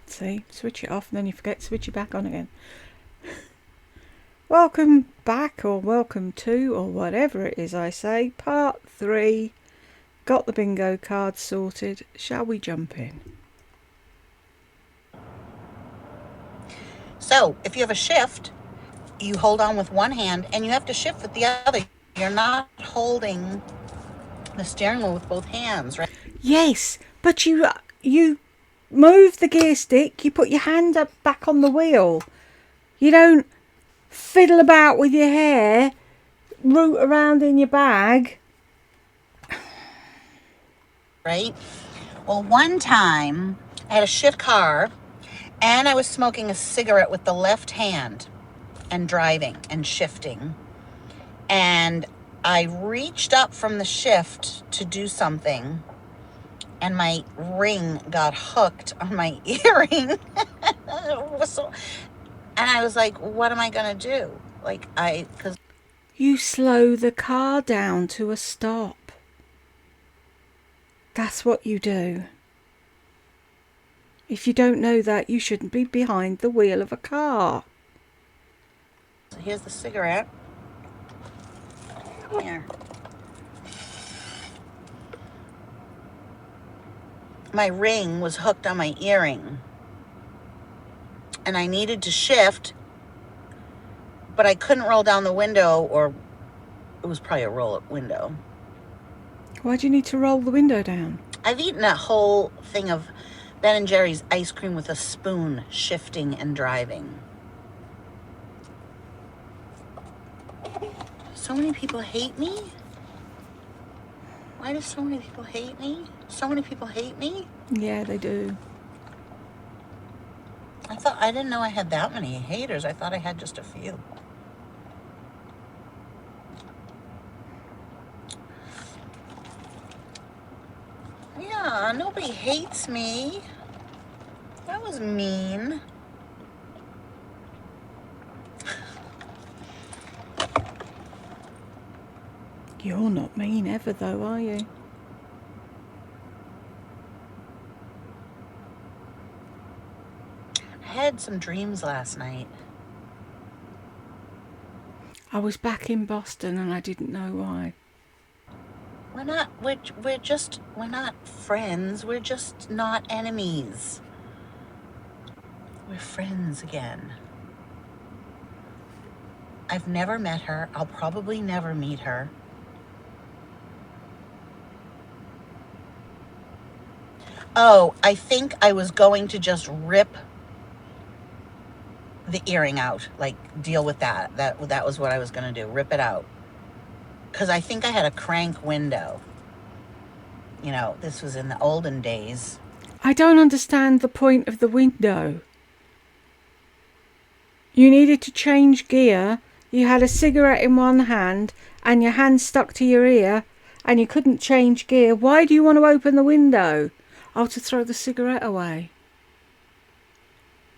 See, switch it off and then you forget to switch it back on again. Welcome back, or welcome to, or whatever it is I say. Part 3. Got the bingo cards sorted. Shall we jump in? So, if you have a shift, you hold on with one hand and you have to shift with the other. You're not holding the steering wheel with both hands, right? Yes, but you move the gear stick, you put your hand up back on the wheel. You don't fiddle about with your hair, root around in your bag. Right? Well, one time I had a shift car and I was smoking a cigarette with the left hand and driving and shifting. And I reached up from the shift to do something and my ring got hooked on my earring. And I was like, what am I going to do? Because You slow the car down to a stop. That's what you do. If you don't know that, you shouldn't be behind the wheel of a car. So here's the cigarette. Here. My ring was hooked on my earring. And I needed to shift, but I couldn't roll down the window, or it was probably a roll-up window. Why do you need to roll the window down? I've eaten a whole thing of Ben & Jerry's ice cream with a spoon, shifting and driving. So many people hate me? Why do so many people hate me? So many people hate me? Yeah, they do. I didn't know I had that many haters. I thought I had just a few. Yeah, nobody hates me. That was mean. You're not mean ever though, are you? I had some dreams last night. I was back in Boston and I didn't know why. We're not friends. We're just not enemies. We're friends again. I've never met her. I'll probably never meet her. Oh, I think I was going to just rip the earring out, like deal with that. That was what I was going to do, rip it out. Because I think I had a crank window. You know, this was in the olden days. I don't understand the point of the window. You needed to change gear, you had a cigarette in one hand and your hand stuck to your ear and you couldn't change gear. Why do you want to open the window? Oh, to throw the cigarette away.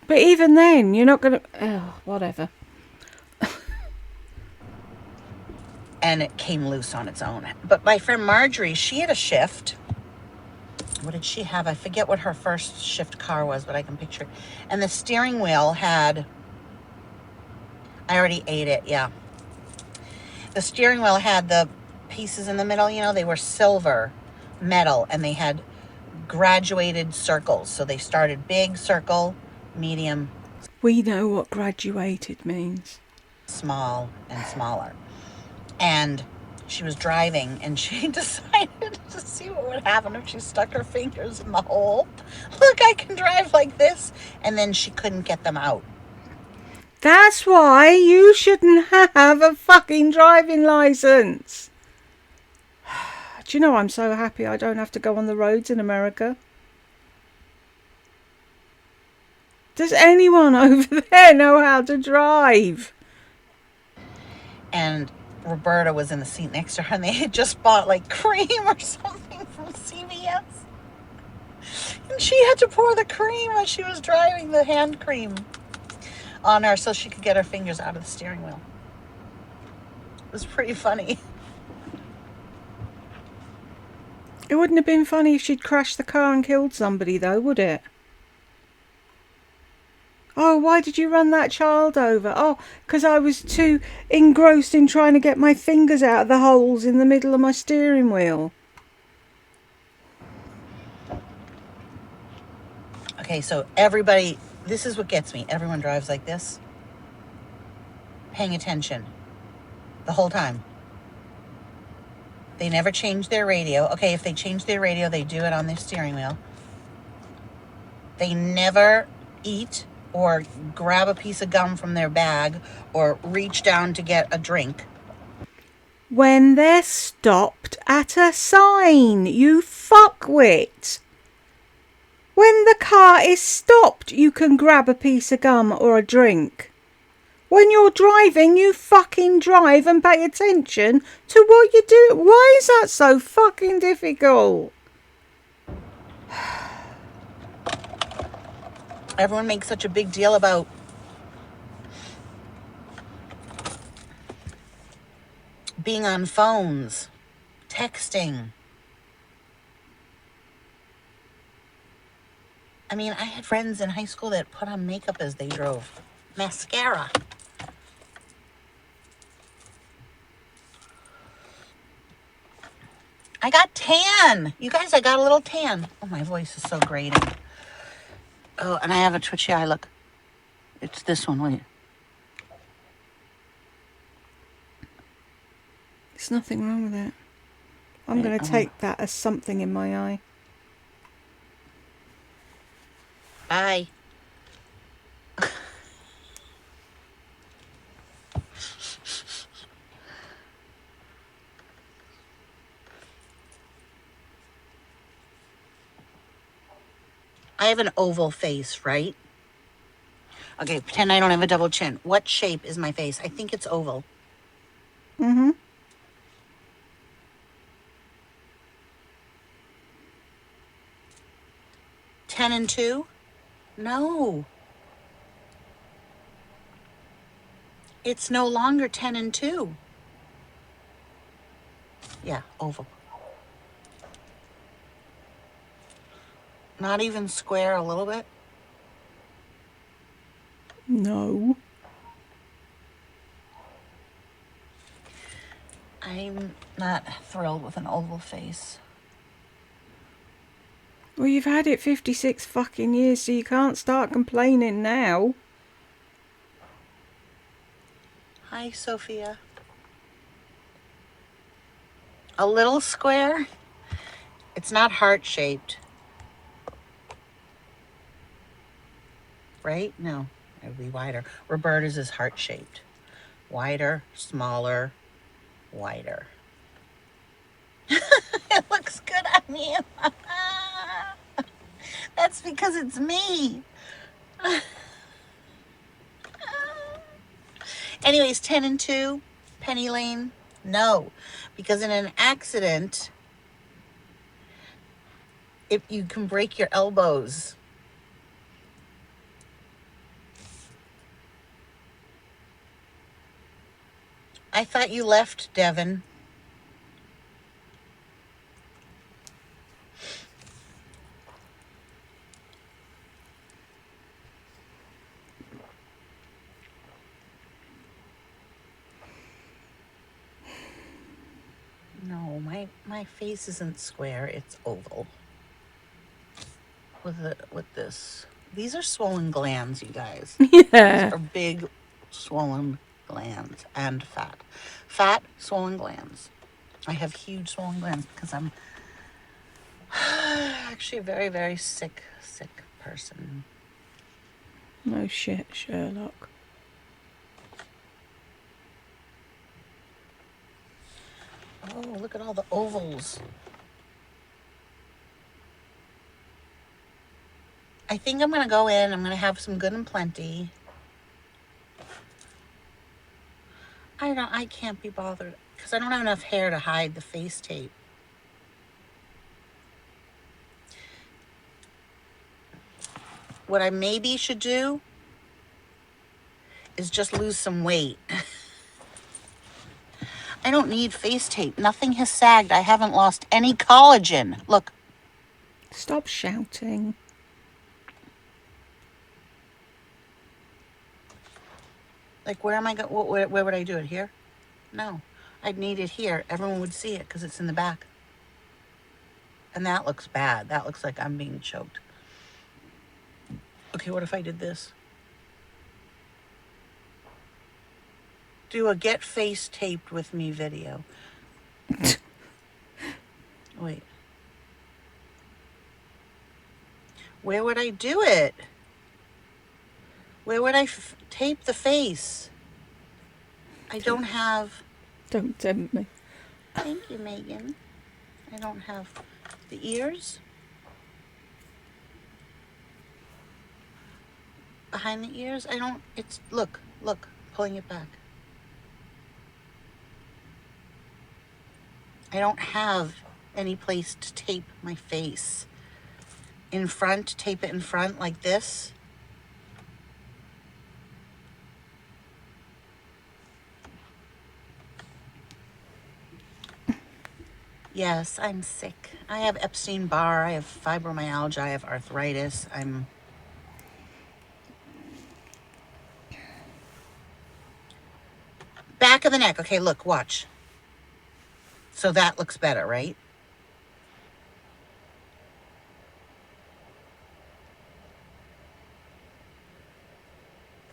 But even then, you're not going to... Oh, whatever. And it came loose on its own. But my friend Marjorie, she had a shift. What did she have? I forget what her first shift car was, but I can picture it. And the steering wheel had... I already ate it, yeah. The steering wheel had the pieces in the middle, you know, they were silver metal, and they had graduated circles. So they started big circle, medium. We know what graduated means. Small and smaller. And she was driving and she decided to see what would happen if she stuck her fingers in the hole. Look, I can drive like this. And then she couldn't get them out. That's why you shouldn't have a fucking driving license. Do you know, I'm so happy I don't have to go on the roads in America. Does anyone over there know how to drive? And Roberta was in the seat next to her and they had just bought like cream or something from CVS. And she had to pour the cream as she was driving, the hand cream on her so she could get her fingers out of the steering wheel. It was pretty funny. It wouldn't have been funny if she'd crashed the car and killed somebody though, would it? Oh, why did you run that child over? Oh, because I was too engrossed in trying to get my fingers out of the holes in the middle of my steering wheel. Okay, so everybody, this is what gets me. Everyone drives like this, paying attention the whole time. They never change their radio. Okay, if they change their radio, they do it on their steering wheel. They never eat or grab a piece of gum from their bag or reach down to get a drink. When they're stopped at a sign, you fuckwit. When the car is stopped, you can grab a piece of gum or a drink. When you're driving, you fucking drive and pay attention to what you do. Why is that so fucking difficult? Everyone makes such a big deal about being on phones, texting. I mean, I had friends in high school that put on makeup as they drove. Mascara. I got tan. You guys, I got a little tan. Oh, my voice is so grating. Oh, and I have a twitchy eye. Look. It's this one. Wait. There's nothing wrong with it. I'm going to take that as something in my eye. Bye. I have an oval face, right? Okay, pretend I don't have a double chin. What shape is my face? I think it's oval. Mm-hmm. Ten and 2? No. It's no longer 10 and 2. Yeah, oval. Not even square a little bit? No. I'm not thrilled with an oval face. Well, you've had it 56 fucking years, so you can't start complaining now. Hi, Sophia. A little square? It's not heart-shaped. Right? No, it would be wider. Roberta's is heart-shaped. Wider, smaller, wider. It looks good on you. That's because it's me. Anyways, 10 and 2, Penny Lane. No, because in an accident, if you can break your elbows. I thought you left, Devin. No, my face isn't square, it's oval. With this. These are swollen glands, you guys. Yeah. These are big swollen glands and fat. Fat, swollen glands. I have huge swollen glands because I'm actually a very, very sick person. No shit, Sherlock. Oh, look at all the ovals. I think I'm going to go in. I'm going to have some Good and Plenty. I can't be bothered because I don't have enough hair to hide the face tape. What I maybe should do is just lose some weight. I don't need face tape. Nothing has sagged. I haven't lost any collagen. Look. Stop shouting. Like, where am I going? Where would I do it? Here? No. I'd need it here. Everyone would see it because it's in the back. And that looks bad. That looks like I'm being choked. Okay, what if I did this? Do a get face taped with me video. Wait. Where would I do it? Where would I tape the face? I don't have... Don't tempt me. Thank you, Megan. I don't have the ears. Behind the ears, I don't... It's... Look. Pulling it back. I don't have any place to tape my face. In front, tape it in front like this. Yes, I'm sick. I have Epstein-Barr, I have fibromyalgia, I have arthritis. Back of the neck. Okay, look, watch. So that looks better, right?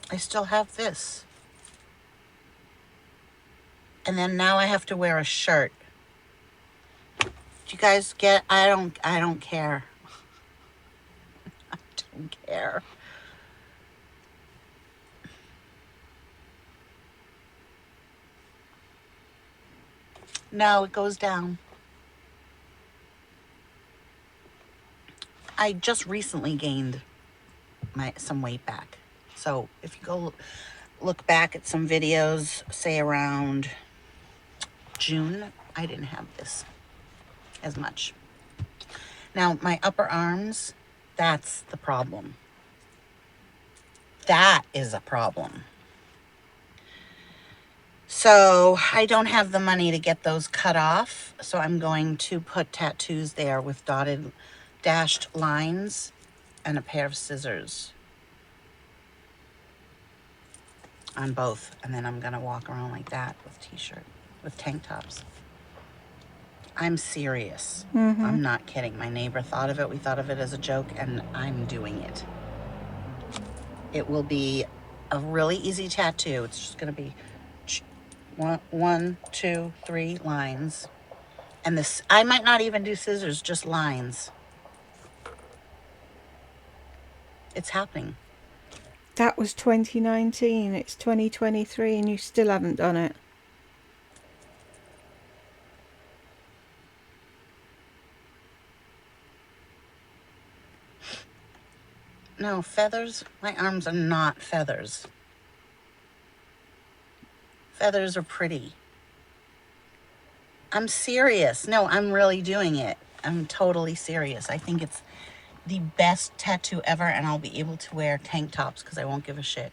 I still have this. And then now I have to wear a shirt. Do you guys get... I don't care. I don't care. No, it goes down. I just recently gained some weight back. So if you go look back at some videos, say around June, I didn't have this as much. Now, my upper arms, that's the problem. That is a problem. So I don't have the money to get those cut off. So I'm going to put tattoos there with dotted, dashed lines and a pair of scissors on both. And then I'm going to walk around like that with t-shirt, with tank tops. I'm serious. I'm not kidding. My neighbor thought of it. We thought of it as a joke, and I'm doing it. It will be a really easy tattoo. It's just going to be 1, 2, 3 lines. And this, I might not even do scissors, just lines. It's happening. That was 2019. It's 2023 and you still haven't done it. No, feathers. My arms are not feathers. Feathers are pretty. I'm serious. No, I'm really doing it. I'm totally serious. I think it's the best tattoo ever, and I'll be able to wear tank tops because I won't give a shit.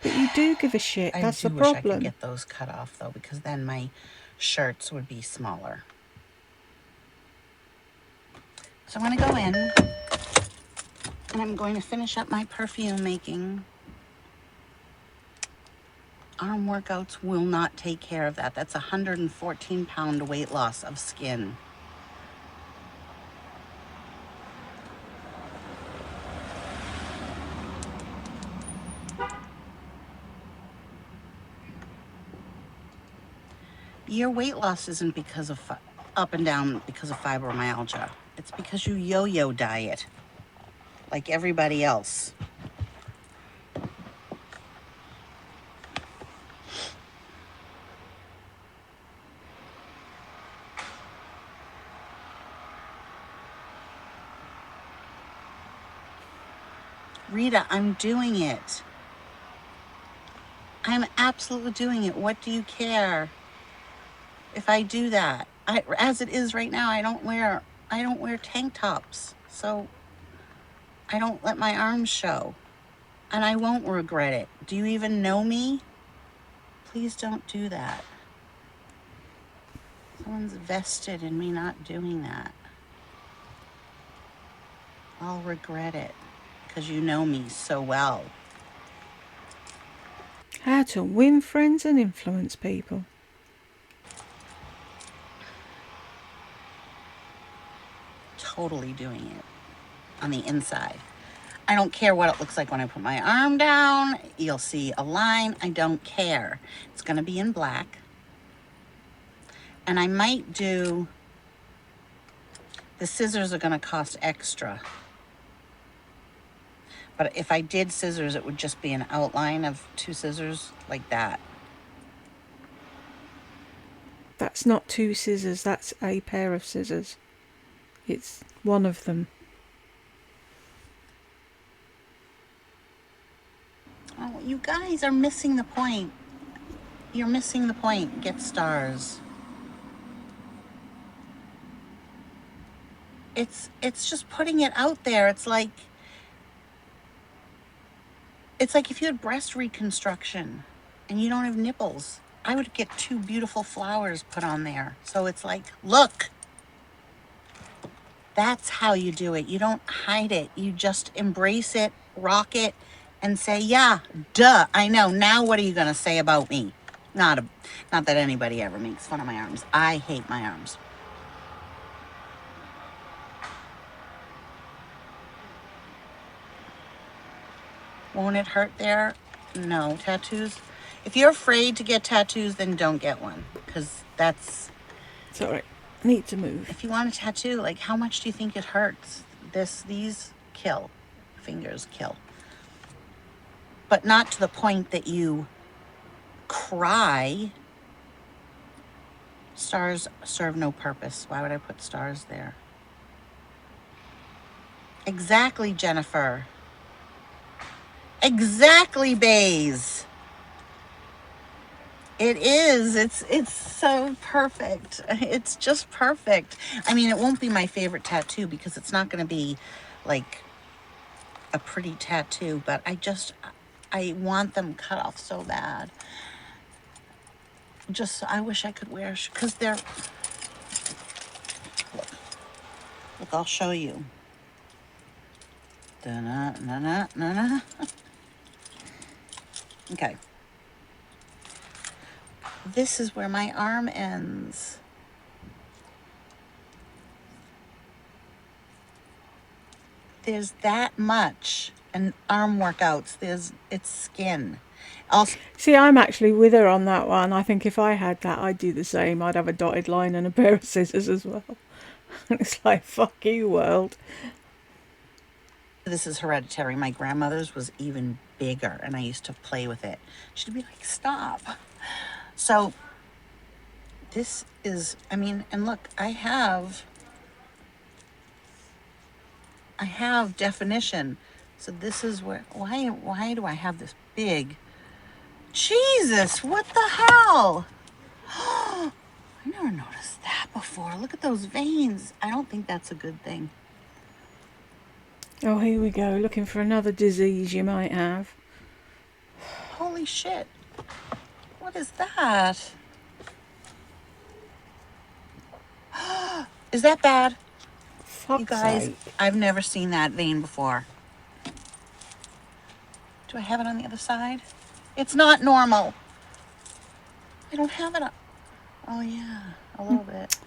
But you do give a shit. That's the problem. I wish I could get those cut off, though, because then my shirts would be smaller. So I'm going to go in, and I'm going to finish up my perfume making. Arm workouts will not take care of that. That's a 114-pound weight loss of skin. Your weight loss isn't because of up and down because of fibromyalgia. It's because you yo-yo diet like everybody else. Rita, I'm doing it. I'm absolutely doing it. What do you care if I do that? As it is right now, I don't wear tank tops. So I don't let my arms show. And I won't regret it. Do you even know me? Please don't do that. Someone's vested in me not doing that. I'll regret it because you know me so well. How to win friends and influence people. Totally doing it on the inside. I don't care what it looks like when I put my arm down. You'll see a line. I don't care. It's going to be in black. And I might do, the scissors are going to cost extra. But if I did scissors, it would just be an outline of 2 scissors like that. That's not 2 scissors, that's a pair of scissors. It's one of them. Oh, you guys are missing the point. You're missing the point. Get stars. It's just putting it out there. It's like if you had breast reconstruction and you don't have nipples. I would get 2 beautiful flowers put on there. So it's like, look. That's how you do it. You don't hide it. You just embrace it, rock it, and say, yeah, duh, I know. Now what are you going to say about me? Not that anybody ever makes fun of my arms. I hate my arms. Won't it hurt there? No. Tattoos? If you're afraid to get tattoos, then don't get one. Because that's... Sorry, I need to move. If you want a tattoo, like, how much do you think it hurts? These kill. Fingers kill. But not to the point that you cry. Stars serve no purpose. Why would I put stars there? Exactly, Jennifer. Exactly, Baze. It is. It's so perfect. It's just perfect. I mean, it won't be my favorite tattoo because it's not going to be like a pretty tattoo, but I want them cut off so bad. Just, I wish I could wear, because they're, look, I'll show you. Da-na-na-na-na-na. Okay. This is where my arm ends. There's that much. And arm workouts, it's skin. Also, See, I'm actually with her on that one. I think if I had that, I'd do the same. I'd have a dotted line and a pair of scissors as well. It's like, fuck you, world. this is hereditary. My grandmother's was even bigger, and I used to play with it. She'd be like, stop. So this is, I mean, and look, I have definition. So this is where, why do I have this big? Jesus, what the hell? I never noticed that before. Look at those veins. I don't think that's a good thing. Oh, here we go. Looking for another disease you might have. Holy shit. What is that? Is that bad? Fuck's You guys, sake. I've never seen that vein before. Do I have it on the other side? It's not normal. I don't have it on. Oh, yeah, a little bit.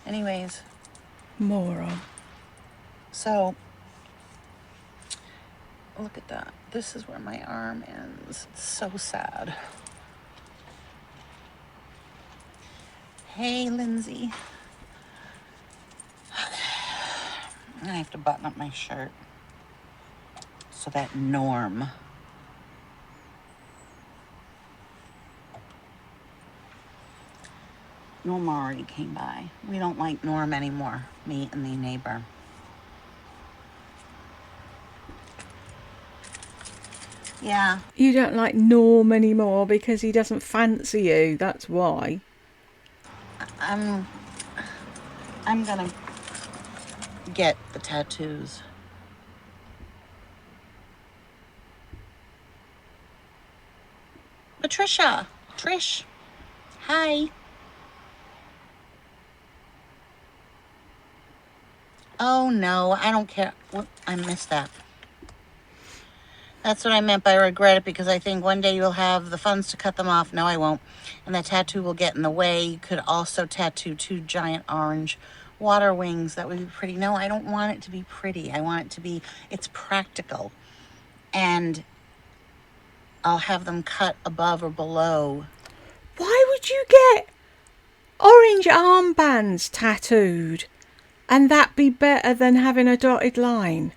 Anyways, Moron. so look at that. This is where my arm ends. It's so sad. Hey, Lindsay. I have to button up my shirt. So that Norm. Norm already came by. We don't like Norm anymore, me and the neighbor. Yeah. You don't like Norm anymore because he doesn't fancy you. That's why. I'm gonna get the tattoos. Patricia. Trish. Hi. Oh no, I don't care. I missed that. That's what I meant by regret it, because I think one day you'll have the funds to cut them off. No, I won't. And the tattoo will get in the way. You could also tattoo 2 giant orange water wings. That would be pretty. No, I don't want it to be pretty. I want it to be, it's practical. And I'll have them cut above or below. Why would you get orange armbands tattooed and that be better than having a dotted line?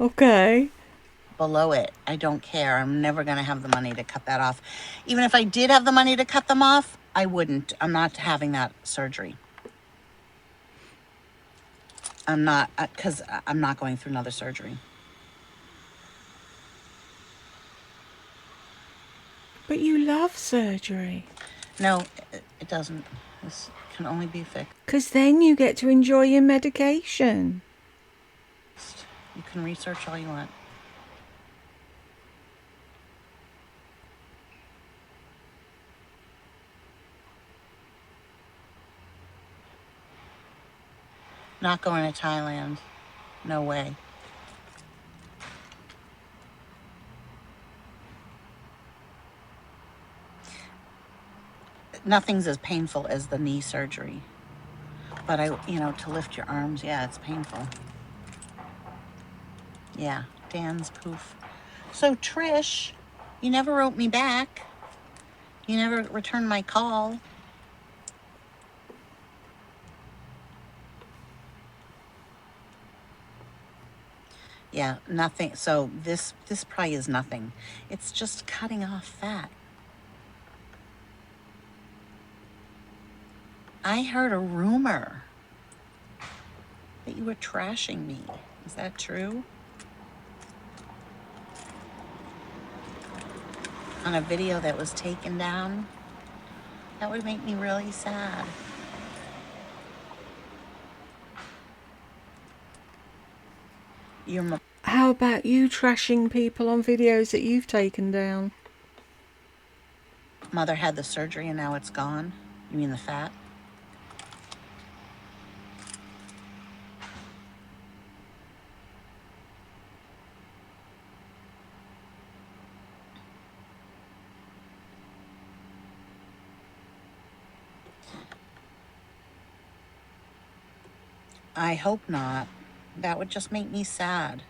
Okay. Below it. I don't care. I'm never going to have the money to cut that off. Even if I did have the money to cut them off, I wouldn't. I'm not having that surgery. I'm not, because I'm not going through another surgery. But you love surgery. No, it doesn't. This can only be fixed. Because then you get to enjoy your medication. You can research all you want. Not going to Thailand. No way. Nothing's as painful as the knee surgery. But to lift your arms, yeah, it's painful. Yeah, Dan's poof. So Trish, you never wrote me back. You never returned my call. Yeah, nothing. So this probably is nothing. It's just cutting off fat. I heard a rumor that you were trashing me. Is that true? On a video that was taken down? That would make me really sad. How about you trashing people on videos that you've taken down? Mother had the surgery and now it's gone? You mean the fat? I hope not. That would just make me sad.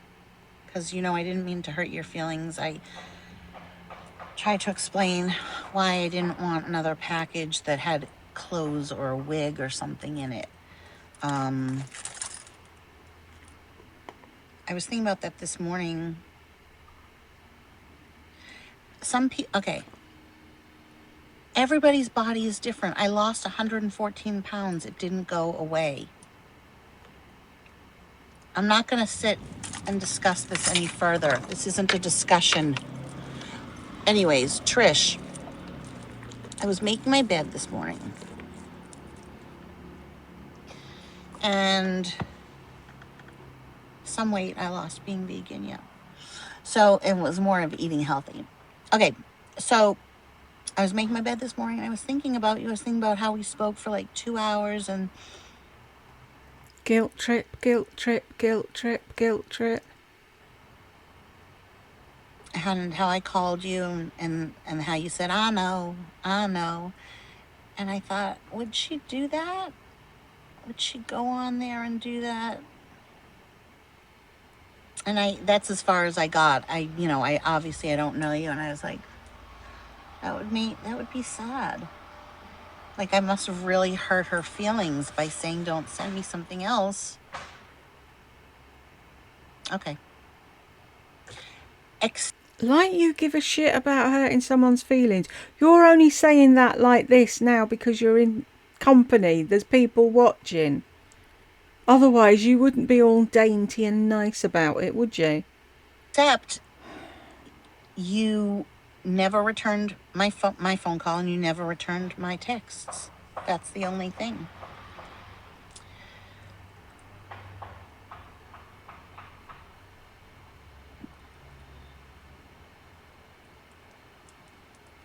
Because, I didn't mean to hurt your feelings. I tried to explain why I didn't want another package that had clothes or a wig or something in it. I was thinking about that this morning. Okay. Everybody's body is different. I lost 114 pounds. It didn't go away. I'm not going to sit and discuss this any further. This isn't a discussion. Anyways, Trish, I was making my bed this morning. And some weight I lost being vegan, yeah. So it was more of eating healthy. Okay, so I was making my bed this morning and I was thinking about you. I was thinking about how we spoke for like 2 hours and... Guilt trip, guilt trip, guilt trip, guilt trip. And how I called you and how you said, I know. And I thought, would she do that? Would she go on there and do that? And that's as far as I got. I obviously I don't know you, and I was like, that would be sad. Like, I must have really hurt her feelings by saying, don't send me something else. Okay. Like you give a shit about hurting someone's feelings. You're only saying that like this now because you're in company. There's people watching. Otherwise, you wouldn't be all dainty and nice about it, would you? Except you never returned my phone call and you never returned my texts. That's the only thing.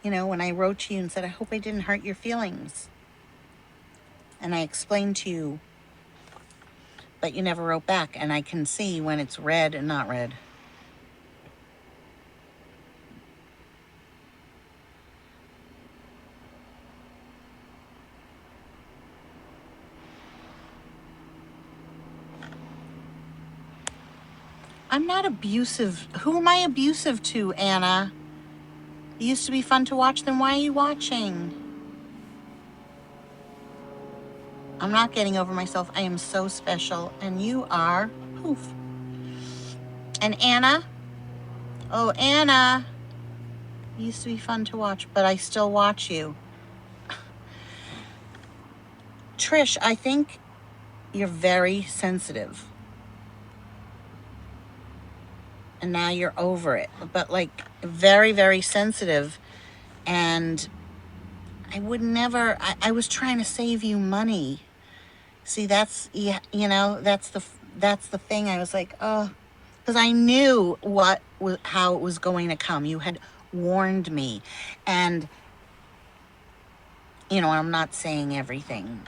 When I wrote to you and said, I hope I didn't hurt your feelings. And I explained to you. but you never wrote back, and I can see when it's read and not read. I'm not abusive. Who am I abusive to, Anna? It used to be fun to watch, then why are you watching? I'm not getting over myself. I am so special, and you are poof. And Anna, oh, Anna, it used to be fun to watch, but I still watch you. Trish, I think you're very sensitive. And now you're over it. But like very, very sensitive. And I would never, I was trying to save you money. See, that's, yeah, you know, that's the thing. I was like, oh, because I knew how it was going to come. You had warned me. And, you know, I'm not saying everything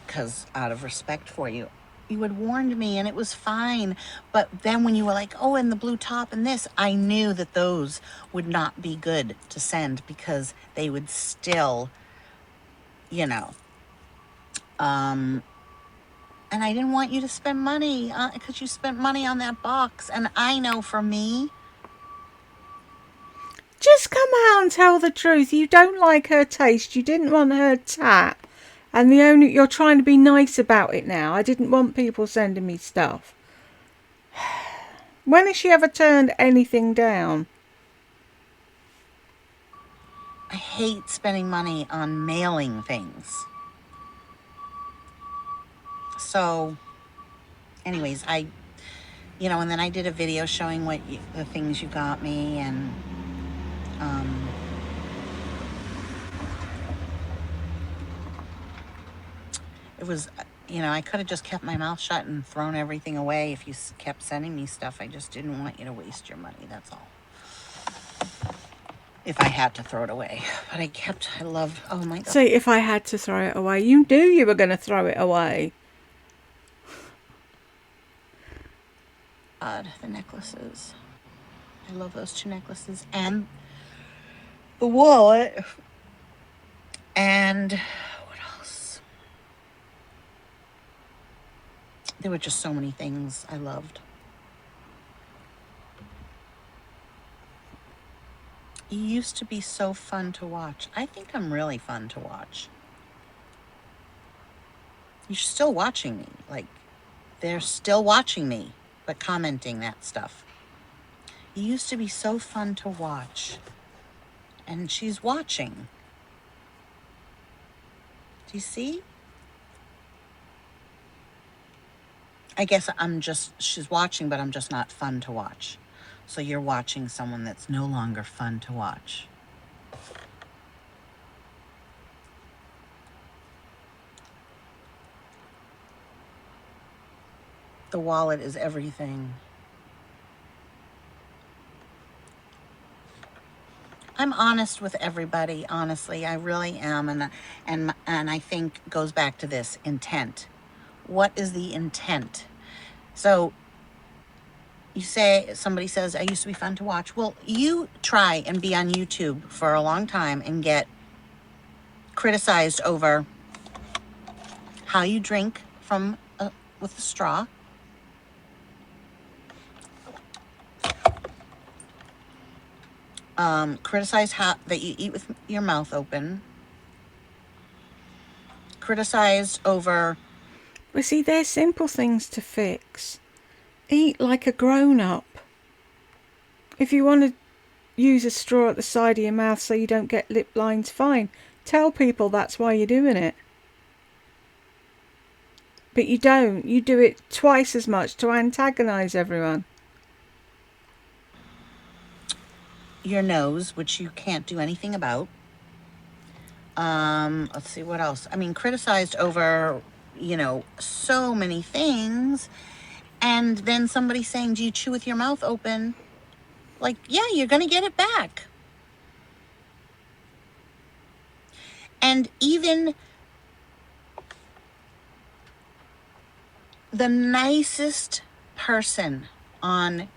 because out of respect for you. You had warned me and it was fine. But then when you were like, oh, and the blue top and this, I knew that those would not be good to send because they would still, you know, and I didn't want you to spend money because you spent money on that box. And I know for me, Just come out and tell the truth. You don't like her taste. You didn't want her tat. And you're trying to be nice about it now. I didn't want people sending me stuff. When has she ever turned anything down? I hate spending money on mailing things. So anyways, and then I did a video showing the things you got me, and it was, I could have just kept my mouth shut and thrown everything away if you kept sending me stuff. I just didn't want you to waste your money, that's all. If I had to throw it away. But I love, oh my God. See, if I had to throw it away, you knew you were going to throw it away. God, the necklaces. I love those 2 necklaces and the wallet. And what else? There were just so many things I loved. You used to be so fun to watch. I think I'm really fun to watch. You're still watching me. Like, they're still watching me, but commenting that stuff. You used to be so fun to watch. And she's watching. Do you see? I guess she's watching, but I'm just not fun to watch. So you're watching someone that's no longer fun to watch. The wallet is everything. I'm honest with everybody, honestly. I really am. And I think goes back to this intent. What is the intent? So somebody says, I used to be fun to watch. Well, you try and be on YouTube for a long time and get criticized over how you drink with a straw. Criticize that you eat with your mouth open. Criticized over... Well, see, they're simple things to fix. Eat like a grown-up. If you want to use a straw at the side of your mouth so you don't get lip lines, fine. Tell people that's why you're doing it. But you don't. You do it twice as much to antagonise everyone. Your nose, which you can't do anything about. Let's see, what else? I mean, criticized over, so many things. And then somebody saying, do you chew with your mouth open? Like, yeah, you're going to get it back. And even the nicest person on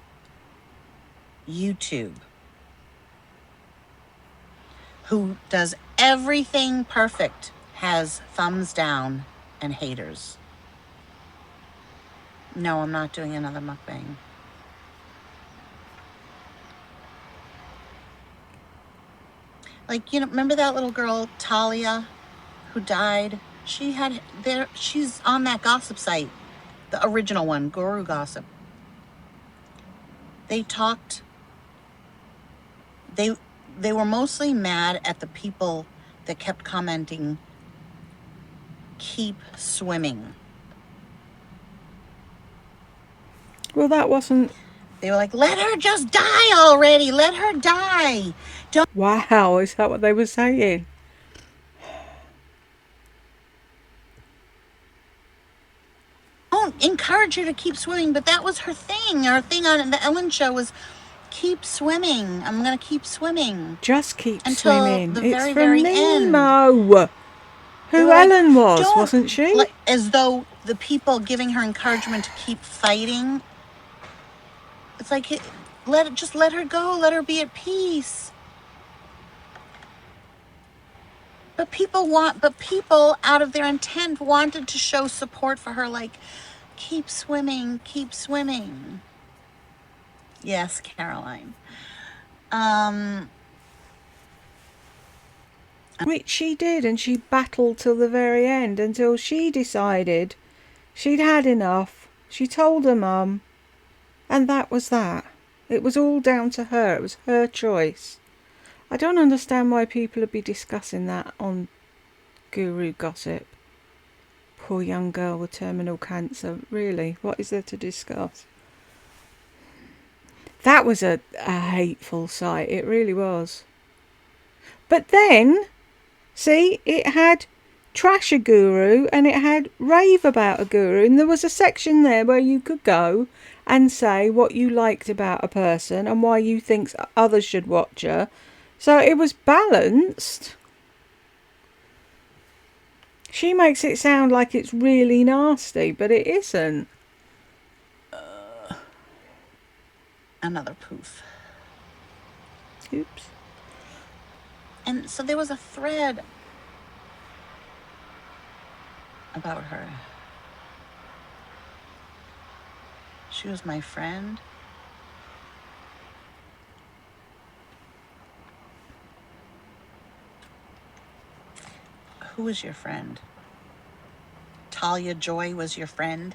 YouTube who does everything perfect has thumbs down and haters. No, I'm not doing another mukbang. Like, remember that little girl, Talia, who died? She's on that gossip site, the original one, Guru Gossip. They talked, they were mostly mad at the people that kept commenting, keep swimming. Well, that wasn't... They were like, let her just die already. Let her die. Wow, is that what they were saying? Don't encourage her to keep swimming, but that was her thing. Her thing on the Ellen show was keep swimming. I'm going to keep swimming. Just keep Until swimming. the It's very, from very end. Nemo. Who Like, Ellen was, wasn't she? Like, as though the people giving her encouragement to keep fighting. It's like, just let her go. Let her be at peace. But people out of their intent wanted to show support for her, like, keep swimming, keep swimming. Yes, Caroline. Which she did, and she battled till the very end, until she decided she'd had enough. She told her mum, and that was that. It was all down to her. It was her choice. I don't understand why people would be discussing that on Guru Gossip. Poor young girl with terminal cancer. Really, what is there to discuss? That was a hateful sight. It really was. But then, see, it had trash a guru and it had rave about a guru. And there was a section there where you could go and say what you liked about a person and why you think others should watch her. So it was balanced. She makes it sound like it's really nasty, but it isn't. Another poof. Oops. And so there was a thread about her. She was my friend. Who was your friend? Talia Joy was your friend?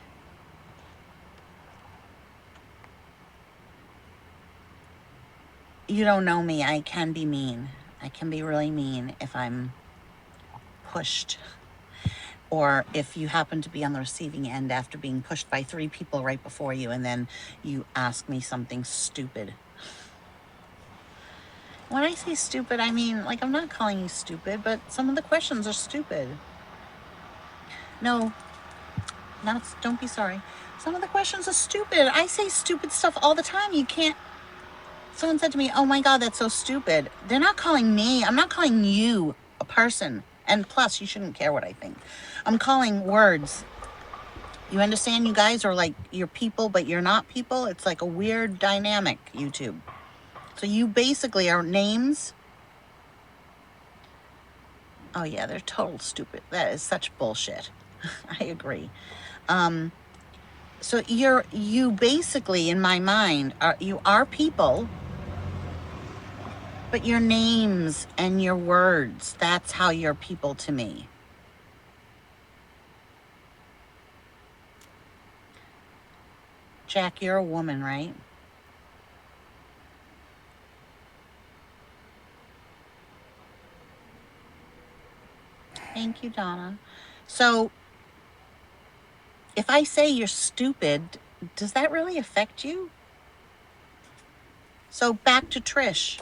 You don't know me. I can be mean. I can be really mean if I'm pushed. Or if you happen to be on the receiving end after being pushed by 3 people right before you and then you ask me something stupid. When I say stupid, I mean, like, I'm not calling you stupid, but some of the questions are stupid. No, don't be sorry. Some of the questions are stupid. I say stupid stuff all the time. You can't. Someone said to me, oh my God, that's so stupid. They're not calling me. I'm not calling you a person. And plus, you shouldn't care what I think. I'm calling words. You understand? You guys are like, you're people, but you're not people. It's like a weird dynamic, YouTube. So you basically are names. Oh yeah, they're total stupid. That is such bullshit. I agree. So you basically, in my mind, you are people, but your names and your words, that's how you're people to me. Jack, you're a woman, right? Thank you, Donna. So if I say you're stupid, does that really affect you? So back to Trish.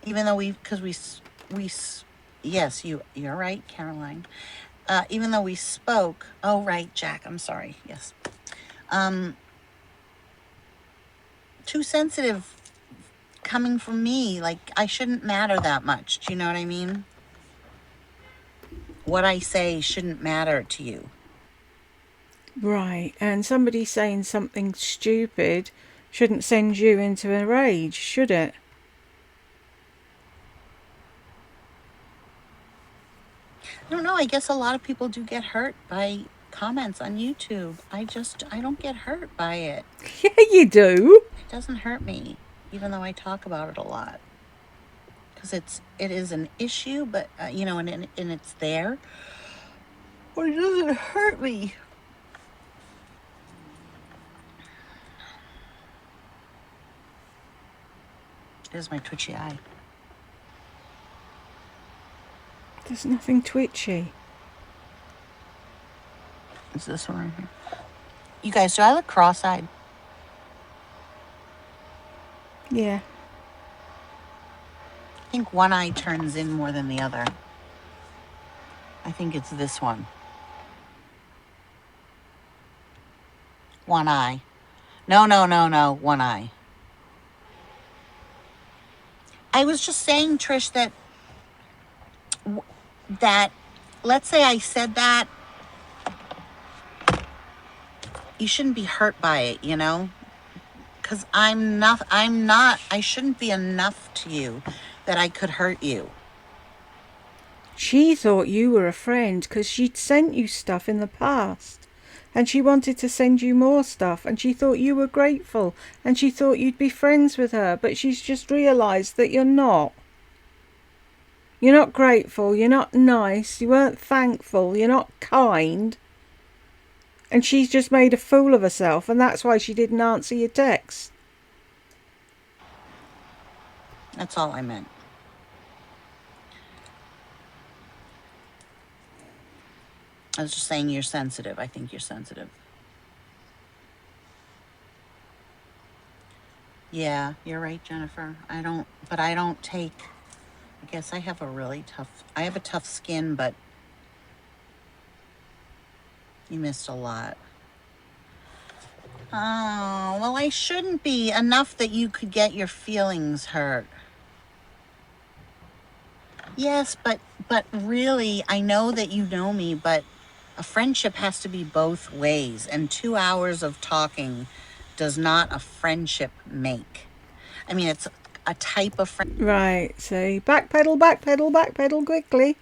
Even though yes, you're right, Caroline. Even though we spoke, oh right, Jack, I'm sorry, yes. Too sensitive coming from me, like I shouldn't matter that much. Do you know what I mean? What I say shouldn't matter to you. Right, and somebody saying something stupid shouldn't send you into a rage, should it? I don't know. I guess a lot of people do get hurt by comments on YouTube. I don't get hurt by it. Yeah, you do. It doesn't hurt me, even though I talk about it a lot. Because it is an issue, but, and it's there. But it doesn't hurt me. There's my twitchy eye. There's nothing twitchy. Is this one right here? You guys, do I look cross-eyed? Yeah. I think one eye turns in more than the other. I think it's this one. One eye. No, one eye. I was just saying, Trish, that let's say I said that, you shouldn't be hurt by it, because I shouldn't be enough to you that I could hurt you. She thought you were a friend because she'd sent you stuff in the past. And she wanted to send you more stuff. And she thought you were grateful. And she thought you'd be friends with her. But she's just realised that you're not. You're not grateful. You're not nice. You weren't thankful. You're not kind. And she's just made a fool of herself. And that's why she didn't answer your text. That's all I meant. I was just saying you're sensitive. I think you're sensitive. Yeah, you're right, Jennifer. I guess I have a tough skin, but you missed a lot. Oh, well, I shouldn't be enough that you could get your feelings hurt. Yes, but really, I know that you know me, but a friendship has to be both ways, and 2 hours of talking does not a friendship make. I mean, it's a type of friend. Right, see, backpedal quickly.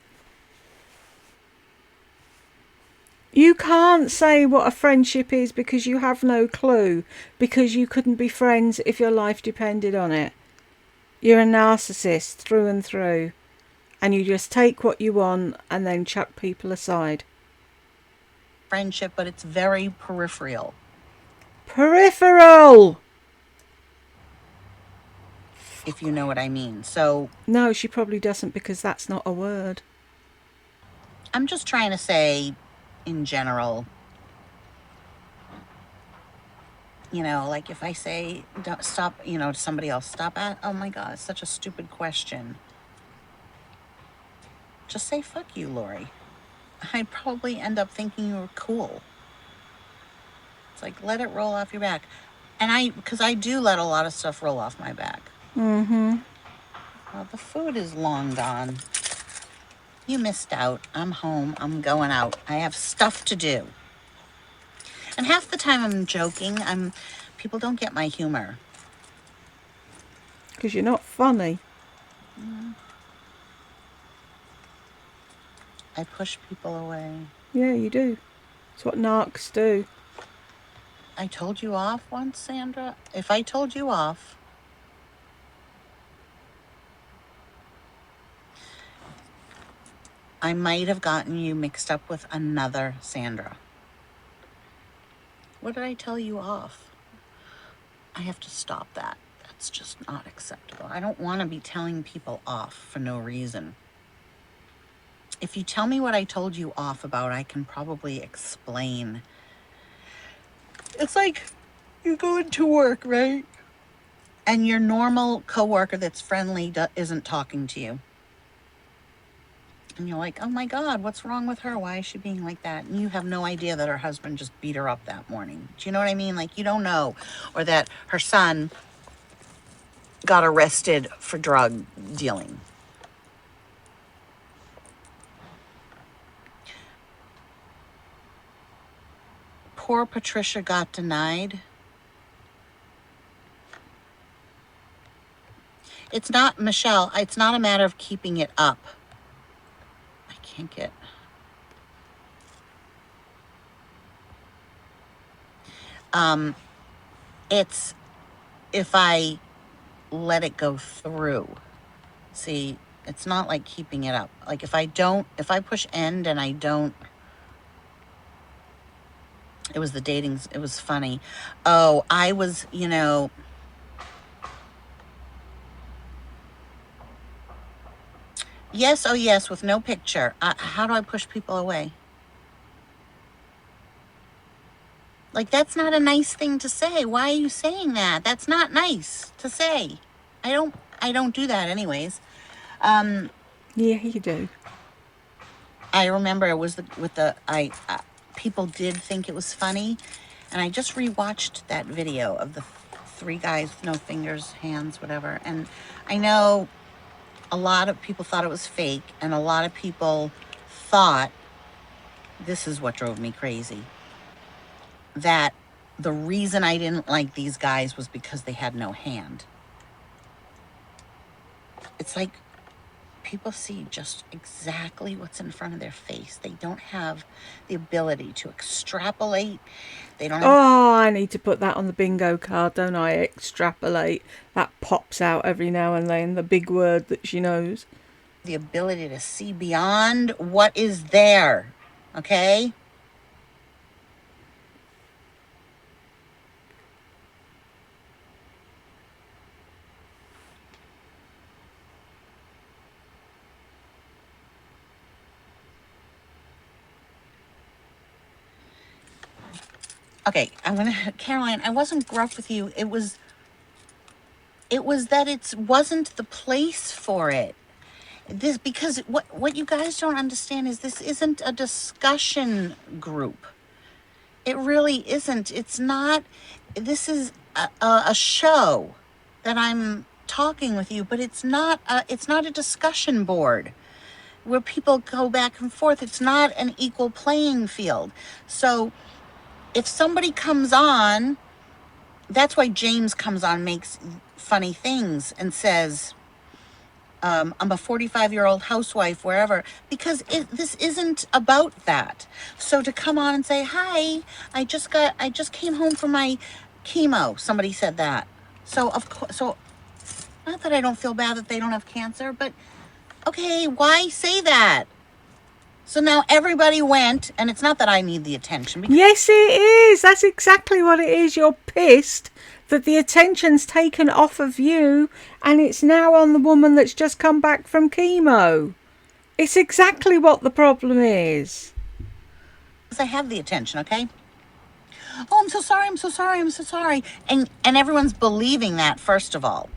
You can't say what a friendship is because you have no clue, because you couldn't be friends if your life depended on it. You're a narcissist through and through, and you just take what you want and then chuck people aside. Friendship, but it's very peripheral. Peripheral! If you know what I mean. So no, she probably doesn't, because that's not a word. I'm just trying to say, in general, like if I say, don't stop, to somebody else, stop at, oh my God, it's such a stupid question. Just say, fuck you, Lori. I'd probably end up thinking you were cool. It's like, let it roll off your back. And because I do let a lot of stuff roll off my back. Mm-hmm. Well, the food is long gone. You missed out. I'm home. I'm going out. I have stuff to do. And half the time I'm joking. People don't get my humor. Because you're not funny. I push people away. Yeah, you do. It's what narcs do. I told you off once, Sandra. If I told you off, I might have gotten you mixed up with another Sandra. What did I tell you off? I have to stop that. That's just not acceptable. I don't want to be telling people off for no reason. If you tell me what I told you off about, I can probably explain. It's like you're going to work, right? And your normal coworker that's friendly isn't talking to you. And you're like, oh my God, what's wrong with her? Why is she being like that? And you have no idea that her husband just beat her up that morning. Do you know what I mean? Like, you don't know. Or that her son got arrested for drug dealing. poor Patricia got denied. It's not, Michelle, it's not a matter of keeping it up. I can't get... It's if I let it go through. See, it's not like keeping it up. Like if I push end and I don't... It was the datings. It was funny. Oh, I was, yes, oh yes, with no picture. How do I push people away? Like, that's not a nice thing to say. Why are you saying that? That's not nice to say. I don't do that anyways. Yeah, you do. I remember it was people did think it was funny, and I just rewatched that video of the three guys with no fingers, hands, whatever. And I know a lot of people thought it was fake, and a lot of people thought, this is what drove me crazy, that the reason I didn't like these guys was because they had no hand. It's like people see just exactly what's in front of their face. They don't have the ability to extrapolate. They don't have... Oh, I need to put that on the bingo card, don't I? Extrapolate. That pops out every now and then, the big word that she knows. The ability to see beyond what is there. Okay? Okay, Caroline, I wasn't gruff with you. It was that it wasn't the place for it. This, because what you guys don't understand is this isn't a discussion group. It really isn't. It's not. This is a show that I'm talking with you, but it's not a discussion board where people go back and forth. It's not an equal playing field. So if somebody comes on, that's why James comes on, makes funny things and says, I'm a 45-year-old housewife, wherever, because this isn't about that. So to come on and say, hi, I just came home from my chemo. Somebody said that. So of course, not that I don't feel bad that they don't have cancer, but okay, why say that? So now everybody went, and it's not that I need the attention. Yes, it is. That's exactly what it is. You're pissed that the attention's taken off of you and it's now on the woman that's just come back from chemo. It's exactly what the problem is. I have the attention, okay? Oh, I'm so sorry, I'm so sorry, I'm so sorry. And everyone's believing that, first of all.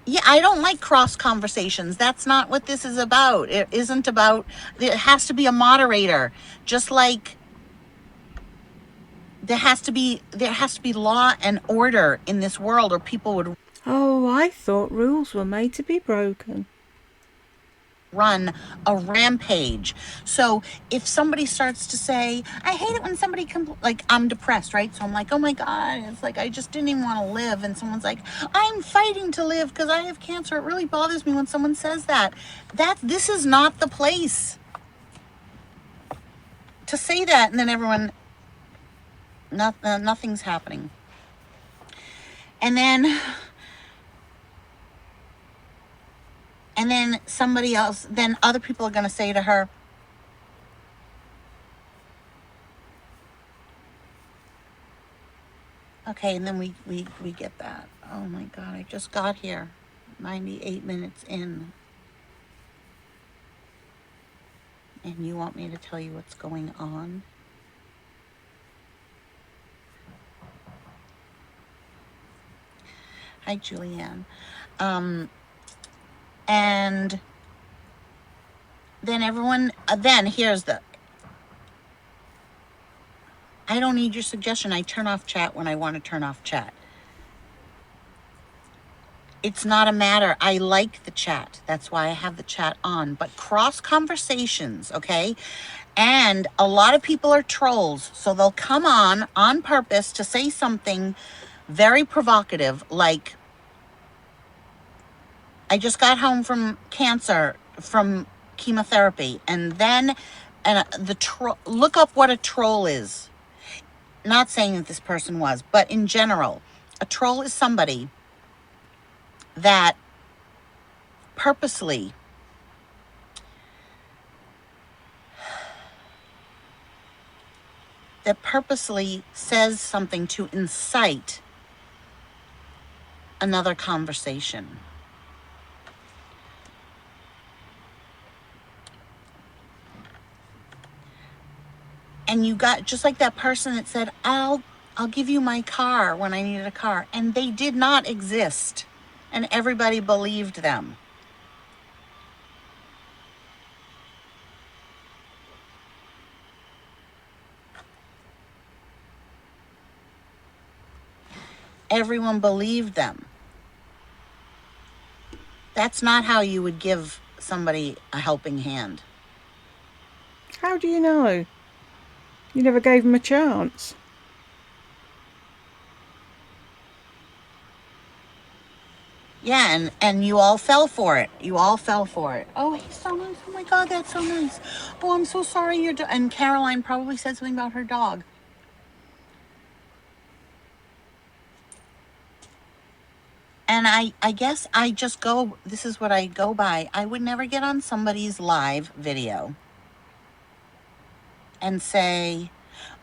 Yeah, I don't like cross conversations. That's not what this is about. It isn't about... It has to be a moderator. Just like there has to be law and order in this world, or people would... Oh, I thought rules were made to be broken. Run a rampage. So if somebody starts to say, I hate it when somebody like, I'm depressed, right? So I'm like, oh my God, it's like I just didn't even want to live. And someone's like, I'm fighting to live because I have cancer. It really bothers me when someone says that. This is not the place to say that. And then everyone, nothing's happening. And then somebody else, then other people are going to say to her, okay, and then we get that. Oh my God, I just got here 98 minutes in. And you want me to tell you what's going on? Hi, Julianne. And then everyone, then here's the... I don't need your suggestion. I turn off chat when I want to turn off chat. It's not a matter. I like the chat. That's why I have the chat on. But cross conversations, okay? And a lot of people are trolls, so they'll come on purpose to say something very provocative, like, I just got home from cancer, from chemotherapy, and then, and look up what a troll is. Not saying that this person was, but in general, a troll is somebody that purposely says something to incite another conversation. And you got, just like that person that said, I'll give you my car when I needed a car. And they did not exist. And everybody believed them. Everyone believed them. That's not how you would give somebody a helping hand. How do you know? You never gave them a chance. Yeah, and you all fell for it. You all fell for it. Oh, he's so nice. Oh my God, that's so nice. Oh, I'm so sorry your dog. And Caroline probably said something about her dog. And I guess I just go, this is what I go by. I would never get on somebody's live video and say,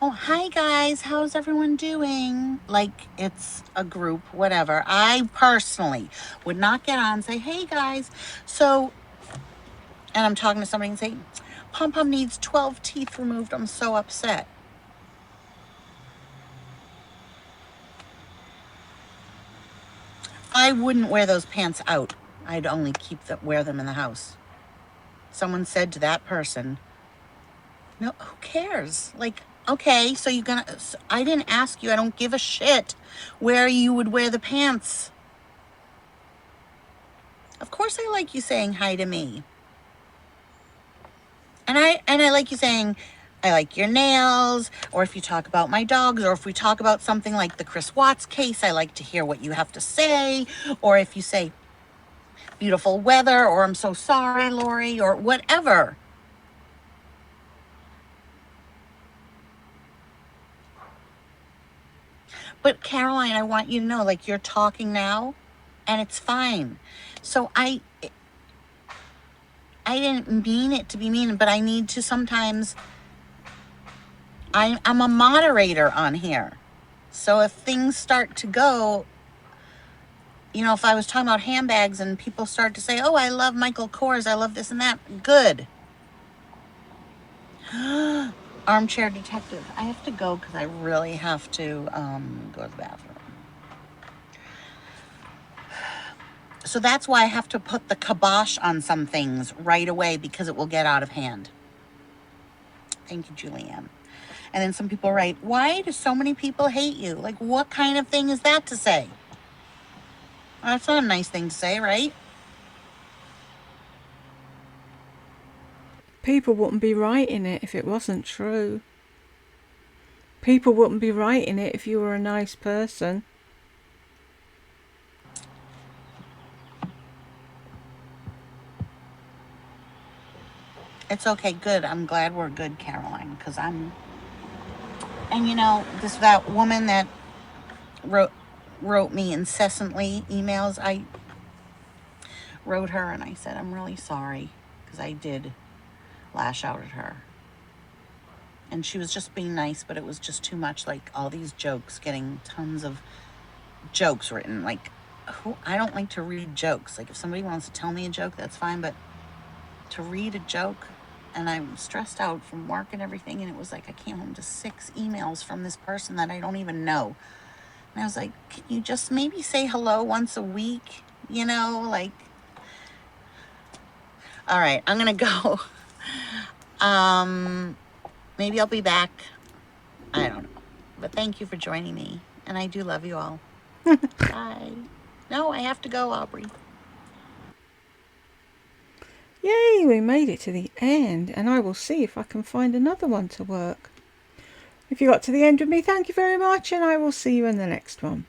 oh, hi guys, how's everyone doing? Like it's a group, whatever. I personally would not get on and say, hey guys. So, and I'm talking to somebody and say, Pom Pom needs 12 teeth removed. I'm so upset. I wouldn't wear those pants out. I'd only wear them in the house. Someone said to that person, no, who cares? Like, okay, so I didn't ask you. I don't give a shit where you would wear the pants. Of course I like you saying hi to me. And I like you saying, I like your nails, or if you talk about my dogs, or if we talk about something like the Chris Watts case, I like to hear what you have to say, or if you say beautiful weather, or I'm so sorry, Lori, or whatever. But Caroline, I want you to know, like, you're talking now, and it's fine. So I didn't mean it to be mean, but I need to sometimes, I'm a moderator on here. So if things start to go, you know, if I was talking about handbags and people start to say, oh, I love Michael Kors, I love this and that, good. Armchair detective. I have to go because I really have to go to the bathroom. So that's why I have to put the kibosh on some things right away because it will get out of hand. Thank you, Julianne. And then some people write, why do so many people hate you? Like, what kind of thing is that to say? Well, that's not a nice thing to say, right? People wouldn't be writing it if it wasn't true. People wouldn't be writing it if you were a nice person. It's okay, good. I'm glad we're good, Caroline, because and you know, that woman that wrote me incessantly emails, I wrote her and I said, I'm really sorry, because I did lash out at her. And she was just being nice, but it was just too much, like all these jokes, getting tons of jokes written. Like, I don't like to read jokes. Like, if somebody wants to tell me a joke, that's fine, but to read a joke, and I'm stressed out from work and everything, and it was like I came home to 6 emails from this person that I don't even know. And I was like, can you just maybe say hello once a week? You know, like, all right, I'm gonna go. Maybe I'll be back. I don't know. But thank you for joining me. And I do love you all. Bye. No, I have to go, Aubrey. Yay, we made it to the end, and I will see if I can find another one to work. If you got to the end with me, thank you very much, and I will see you in the next one.